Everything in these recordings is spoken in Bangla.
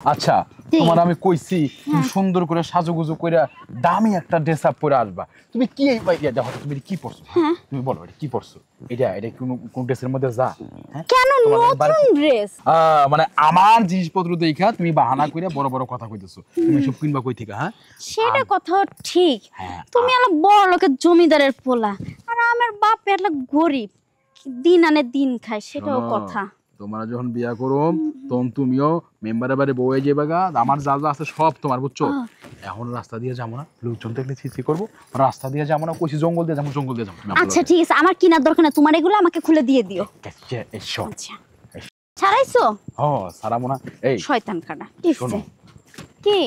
আচ্ছা তোমার আমি কইছি তুমি সুন্দর করে সাজুগুজু কইরা দামি একটা ড্রেস আপ পরে আসবা। তুমি কি এই দেখো তুমি কি পরছো? তুমি বলো এটা কি পরছো? এটা কোন ড্রেসের মধ্যে যা? হ্যাঁ কেন নতুন ড্রেস? মানে আমার জিনিসপত্র দেখা তুমি বাহানা কইরা বড় বড় কথা কইতেছো। তুমি সব কিনবা কই থেকে? হ্যাঁ সেটা কথা ঠিক। তুমি এলা বড় লোকের জমিদারের পোলা আর আমার বাপ এলা গরিব, দিন আনে দিন খায়, সেটাও কথা। তোমরা যখন বিয়া করো তখন তুমিও মেম্বারের বাড়ি বউয়ে যাবে গা, আমার যা যা আছে সব তোমার, বুঝছো? এখন রাস্তা দিয়ে যাবো না, লোকজন দেখলে ছিছি করবো। রাস্তা দিয়ে যাবো না, কইছি জঙ্গল দিয়ে যাবো, জঙ্গল দিয়ে যাবো। আচ্ছা ঠিক আছে, আমার কিনার দরকার না, তোমার এগুলো আমাকে খুলে দিয়ে দিও। এসো। আচ্ছা ছাড়াইছো? সারাবো না। এই শয়তান কাটা কিসে কি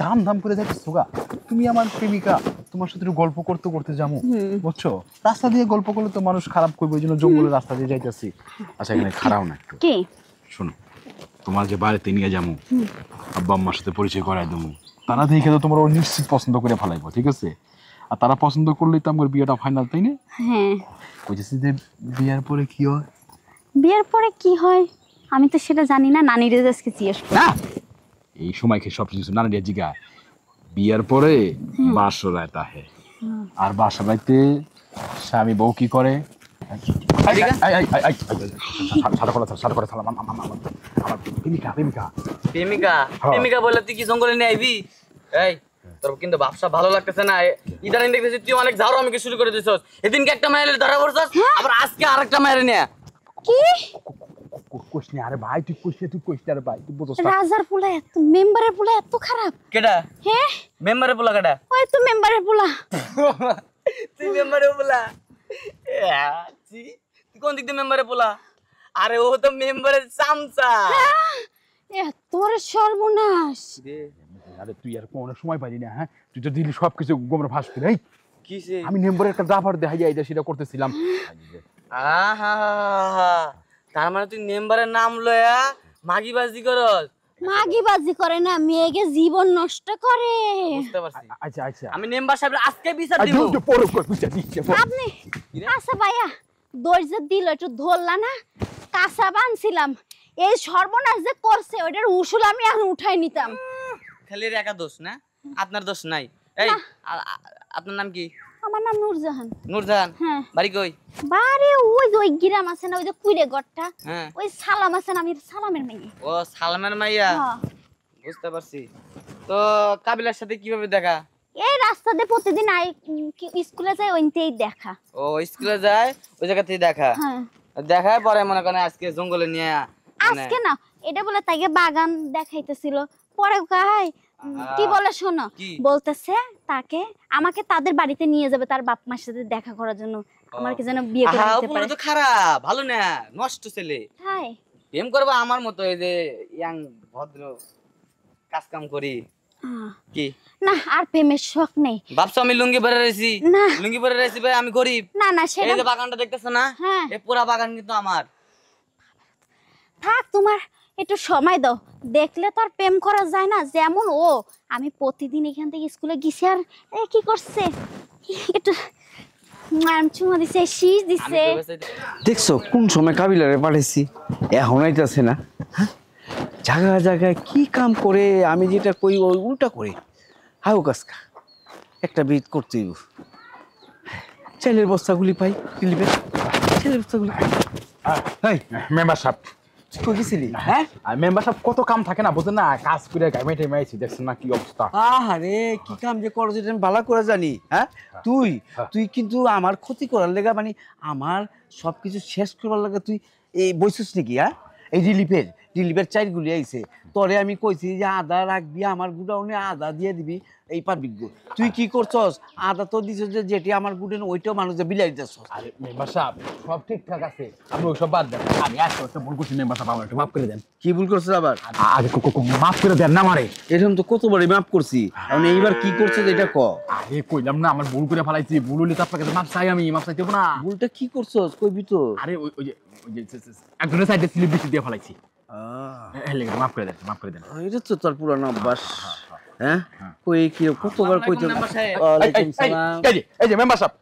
দাম দাম করে যাচ্ছ গা? তুমি আমার প্রেমিকা, তোমার সাথে একটু গল্প করতে করতে যাবো, বুঝছো? রাস্তা দিয়ে গল্প করলে তো মানুষ খারাপ করবে, ওই জন্য জঙ্গলের রাস্তা দিয়ে যাইতেছি। আচ্ছা এখানে খারাপ না একটু কি শোনো, তোমার যে বাড়িতে নিয়ে যাবো, আব্বা আম্মার সাথে পরিচয় করাই দেবো, তারা দেখে তো তোমার নিশ্চিত পছন্দ করে ফেলাইবো, ঠিক আছে? আর তারা পছন্দ করলেই তো আমার বিয়েটা ফাইনাল, তাই না? হ্যাঁ বুঝেছি। যে বিয়ের পরে কি হয়? বিয়ের পরে কি হয় আমি তো সেটা জানি না, নানির আজকে জিজ্ঞেস করি। না এই সময় সব কিছু নানা জিগা। বিয়ের পরে বাসরায় তাহে, আর বাসরাইতে স্বামী বউ কি করে? প্রেমিকা বলে তুই কি জঙ্গলে নিয়ে আইবি? এই তোর কিন্তু ব্যবসা ভালো লাগতেছে না। ইদানিং দেখতেছি তুই অনেক ঝাড়ু আমাকে শুরু করে দিছস। এদিনকে একটা মায়ের ধরা পড়ছস, আবার আজকে আরেকটা মায়ের নিয়ে। কি কোশনি? আরে ভাই তুই কোশনি, তুই কোশনি। আরে ভাই তুই বুঝছ না, রাজার পোলা এত, মেম্বারের পোলা এত খারাপ? কেডা হ্যাঁ মেম্বারের পোলা? কেডা? ওই তো মেম্বারের পোলা। তুই মেম্বারের পোলা? তুই কোন দিক দিয়ে মেম্বারের পোলা? আরে ও তো মেম্বারের চামচা। তোর সর্বনাশ। আরে তুই আর কোনো সময় পাইলি না? হ্যাঁ তুই তো দিলি সবকিছু গোমরা ফাঁস করে। এই কিসে? আমি মেম্বারের একটা জাফার দেখাইয়া এটা সেটা করতেছিলাম। আহা, তার মানে তুই মেম্বারের নাম লয়া মাগিবাজি করস? মাগিবাজি করে না, মেয়েকে জীবন নষ্ট করে। বুঝতে পারছি। আচ্ছা আচ্ছা আমি মেম্বার সাহেব আজকে বিচার দিব। আপনি আচ্ছা ভাইয়া দরজা দিল একটু ধরলা না, কাঁচা বানছিলাম, এই সর্বনাশ যে করছে ওইটার উসুল আমি এখন উঠাই নিতাম। খালি এর একা দোষ না, আপনার দোষ নাই। এই আপনার নাম কি? আমার নাম নূরজাহান। নূরজাহান? হ্যাঁ। বাড়ি কই? বারে ওই যে ওই গ্রাম আছে না, ওই যে কুইরে গড়টা, হ্যাঁ। ওই সালাম আছে না, আমি সালামের মেয়ে। ও সালমান মাইয়া। হ্যাঁ। বুঝতে পারছি। তো কাবিলার সাথে কিভাবে দেখা? এই রাস্তা দিয়ে প্রতিদিন স্কুলে যাই, ওইতেই দেখা। ও স্কুলে যায়, ওই জায়গা থেকে দেখা। হ্যাঁ দেখায় পরে মনে করেন আজকে জঙ্গলে নিয়ে আজকে না, এটা বলে তাইকে বাগান দেখাইতেছিল, পরে গায় কি বলে শোনো, বলতেছে তাকে আমাকে তাদের বাড়িতে নিয়ে যাবে তার বাপ মার সাথে দেখা করার জন্য, আমার কি যেন বিয়ে করে দিতে পারে। তো খারাপ, ভালো না, নষ্ট ছেলে। তাই প্রেম করবা আমার মতো, এই যে ইয়াং ভদ্র কাজ কাম করি কি না, আর প্রেমের শখ নেই। ভাবছো আমি লুঙ্গি পরে রয়েছি? না লুঙ্গি পরে রয়েছি ভাই, আমি গরিব। না না সেটা এই যে বাগানটা দেখতেছো না, হ্যাঁ এই পুরা বাগান কিন্তু আমার। থাক, তোমার একটু সময় দাও, দেখলে তো আর প্রেম করা যায় না। যেমন ও, আমি প্রতিদিন এখান থেকে স্কুলে গেছি, আর কি করছে একটু চুমা দিছে, শীষ দিছে। দেখছো কোন সময় কাবিলারে পাঠাইছি, এখন আইতাছে না। হ্যাঁ জায়গায় জায়গায় কি কাম করে, আমি যেটা কই ওই উল্টা করে। হাউ কাসকা একটা বিট করতে হইব। চালের বস্তাগুলি পাই দিলিপের, চালের বস্তাগুলি। এই মেম্বার সাহেব কই গেছিলি? হ্যাঁ মেম্বার সাহেব কত কাম থাকে না, বুঝেন না? কাজ করে গাইমে টেমে আইছি, দেখছেন না কি অবস্থা। আহারে কি কাম যে করো যেটা আমি ভালো করে জানি। হ্যাঁ তুই তুই কিন্তু আমার ক্ষতি করার লেগা, মানে আমার সবকিছু শেষ করার লাগা তুই এই বইছিস নাকি? হ্যাঁ এই রিলিফের চাইরগুলি আইছে, তোরে আমি কইছি যে আদা রাখবি, আমার গুডাউনে আদা দিয়ে দিবি, এই পারবি। তুই কি করছস? আদা তো দিছস যে যেটি আমার গুডাউনে ওইটাও মানুষ বিলাই দিছস। আরে মেম্বার সাহেব সব ঠিকঠাক আছে, আপনি ওইসব বাদ দেন। আমি একটা ভুল করছি মেম্বার সাহেব, আমার একটু মাফ করে দেন। কি ভুল করছিস আবার? আগে মাফ করে দেন না আমারে। এরকম তো কতবারই মাফ করছি, আমি এইবার কি করছিস এটা ক। আরে কইলাম না আমার ভুল করে ফেলাইছি, ভুল হলে তো আপনাকে মাফ চাই, আমি মাফ চাইতে না। ভুলটা কি করছস কইবি তো? আরে ওই যে একজনের সাইডে স্লিপ বেশি দিয়ে ফেলাইছি, মাফ করে দেন, মাফ করে দেন। এটা তো তোর পুরানো অভ্যাস। হ্যাঁ কই কি কতবার কইতে। এই যে মেম্বার সাহেব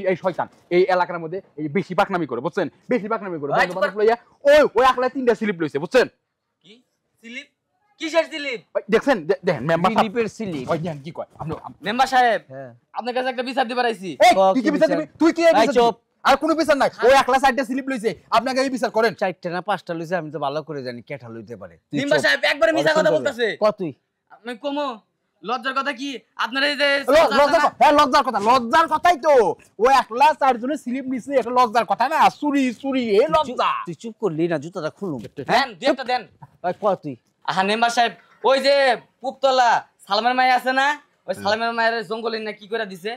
এই শয়তান এই এলাকার মধ্যে এই বেশি পাকনামি করে, বুঝছেন? বেশি পাকনামি করে ওই আকলা 3টা স্লিপ লইছে, বুঝছেন? কি স্লিপ? কিসের স্লিপ? ওই দেখছেন দেখেন মেম্বার সাহেব দিলীপের স্লিপ। ওই দেখেন কি কয় আপনি মেম্বার সাহেব, হ্যাঁ। আপনার কাছে একটা বিচার দিবার আইছি। এই ক- তুই কি কি বিচার বিচার? দিবি তুই কি এই এই বিচার চুপ। দিবি? আর কোনো বিচার নাই ও একলা সাইডে স্লিপ লইছে আপনাকে এই বিচার করেন 4টা না 5টা লইছে আমি তো ভালো করে জানি কেটা লইতে পারে। তুই মেম্বার চুপ। সাহেব একবারে মিছা কথা বলতাছে। ক তুই আমি কমো লজ্জার কথা কি আপনার এই যে লজ্জার কথাই তো ও একলা চারজনে স্লিপ নিছে এটা লজ্জার কথা না চুরি চুরি এ লজ্জা তুই চুপ করলি না জুতাটা খুলুম। দেন দুই একটা দেন। ওই ক তুই আহা মেম্বার সাহেব, ওই যে পুপতলা সালমের মাই আছে না, ওই সালমের মায়ের জঙ্গলে না কি করে দিছে?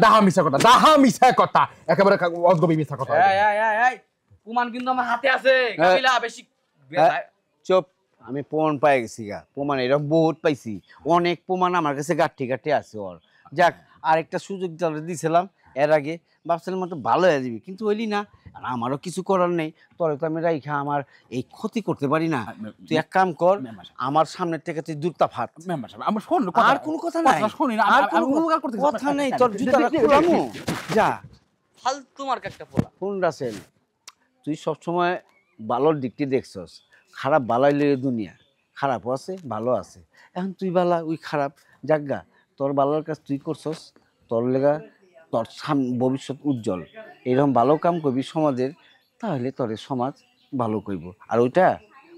ডাহা মিছা কথা একেবারে অজগবি মিছা কথা এই প্রমাণ কিন্তু আমার হাতে আছে। কাবিলা বেশি হ্যাঁ, চুপ। আমি প্রমাণ পাই গেছি গা, প্রমাণ এরকম বহুত পাইছি, অনেক প্রমাণ আমার কাছে গাঠি গাঠি আছে ওর। যাক, আরেকটা সুযোগ তোরে দিছিলাম এর আগে, ভাবছিলাম তো ভালো হয়ে যাবি, কিন্তু হইলি না। আর আমারও কিছু করার নেই, তোরে তো আমি রাইখা আমার এই ক্ষতি করতে পারি না। তুই এক কাম কর, আমার সামনের থেকে তুই জুতা ফাট। মেম্বার সাহেব আমার শোন আর কোনো কথা নাই, শুনি না আর কোনো কথা নেই, তোর জুতাটা খুলামু। যা ফালতু মার্কা একটা পোলা। শুন রাসেল, তুই সবসময় ভালোর দিকটি দেখছস, খারাপ বালাইলে দুনিয়া, খারাপও আছে ভালো আছে। এখন তুই বালা ওই খারাপ জাগা, তোর ভালোর কাজ তুই করছস, তোর লেগা তোর ভবিষ্যৎ উজ্জ্বল। এরকম ভালো কাম করবি সমাজের, তাহলে তোর সমাজ ভালো করব। আর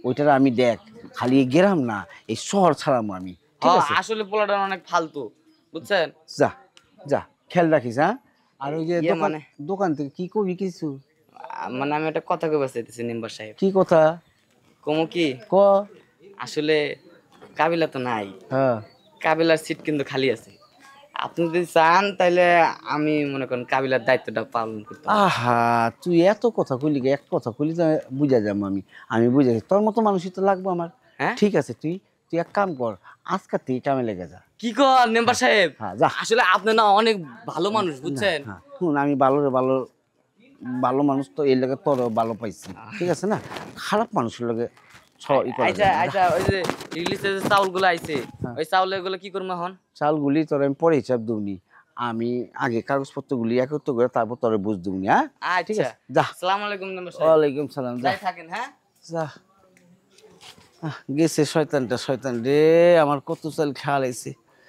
ওইটার আমি দেখ, খালি এই গ্রাম না, এই শহর ছাড়ামো আমি, ঠিক আছে? আসলে পোলাটা অনেক ফালতু, বুঝছেন? যা যা, খেয়াল রাখিস। হ্যাঁ, আর ওই যে ইয়ে দোকান মানে? দোকান থেকে কি করবি কিছু? মানে আমি একটা কথা কইবার চাইতেছি মেম্বার সাহেব। কি কথা কমো কি? ক? আসলে কাবিলা তো নাই, হ্যাঁ, কাবিলার সিট কিন্তু খালি আছে। আপনি যদি চান তাহলে আমি মনে করেন কাবিলার দায়িত্বটা পালন করতে পারি। আহা, তুই এত কথা কইলি, এক কথা কইলি তো বুঝা যাবো। আমি বুঝে গেছি, তোর মতো মানুষই তো লাগবো আমার। হ্যাঁ? ঠিক আছে, তুই তুই এক কাম কর, আজকে তুই কামে লেগে যা। কি কর মেম্বার সাহেব? হ্যাঁ, যা। আসলে আপনি না অনেক ভালো মানুষ, বুঝছেন? হ্যাঁ, শুন, আমি ভালো মানুষ তো এই লাগে তোর ভালো পাইছি, ঠিক আছে না? খারাপ মানুষের লগে আচ্ছা আচ্ছা, ওই যে রিলিজে যে চাউলগুলো আইছে, ওই চাউলের গুলো কি করবো এখন? চালগুলি তোর আমি পরে হিসাব দিবনি, আমি আগে কাগজপত্রগুলি একত্র করে তারপর তোরে বুঝ দিবনি। হ্যাঁ, ঠিক আচ্ছা, আছে, যা। আসসালামু আলাইকুম মেম্বার সাহেব। ওয়ালাইকুম সালাম, যা যাই থাকেন। হ্যাঁ, যা। গেছে শয়তান রে, আমার কত চাল খেয়াল আইছে।